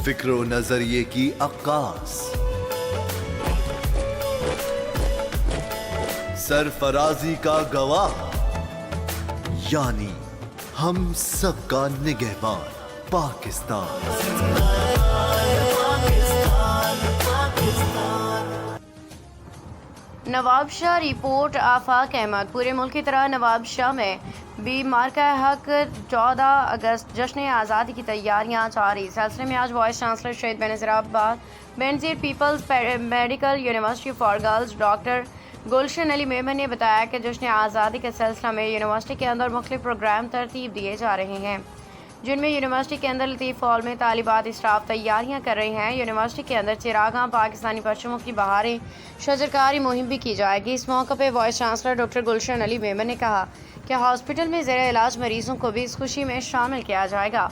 फिक्रो नजरिए की अक्कास, सरफराजी का गवाह, यानी हम सबका निगहबान पाकिस्तान। नवाब शाह रिपोर्ट। आफाक अहमद। पूरे मुल्क की तरह नवाब शाह में भी मार्का हक 14 अगस्त जश्न आज़ादी की तैयारियां जारी। सिलसिले में आज vice chancellor Shaheed Benazir peoples medical university for girls doctor Gulshan Ali Memon ने बताया कि जश्न आज़ादी के सिलसिले में यूनिवर्सिटी के अंदर मुख्तलिफ प्रोग्राम तरतीब दिए जा रहे हैं, जिनमें यूनिवर्सिटी के अंदर लतीफ़ हॉल में तालिबात स्टाफ तैयारियां कर रहे हैं। यूनिवर्सिटी के अंदर चिरागां पाकिस्तानी परचमों की बहारें शजरकारी मुहिम भी की जाएगी। इस मौके पर vice chancellor doctor Gulshan Ali Memon ने कहा कि हॉस्पिटल में ज़ेर इलाज मरीजों को भी इस खुशी में शामिल किया जाएगा।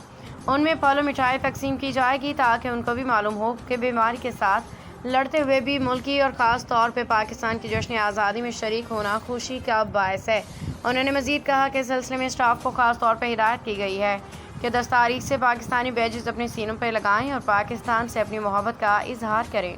उनमें फल और मिठाई तकसीम की जाएगी ताकि उनको भी मालूम हो कि बीमारी के साथ लड़ते हुए भी मुल्की और ख़ास तौर पर पाकिस्तान की जश्न आज़ादी में शरीक होना खुशी का बायस है। उन्होंने मज़ीद कहा कि इस सिलसिले में स्टाफ को ख़ास तौर पर हिदायत की गई है कि 10 तारीख से पाकिस्तानी बैजेस अपने सीनों पर लगाएं और पाकिस्तान से अपनी मोहब्बत का इजहार करें।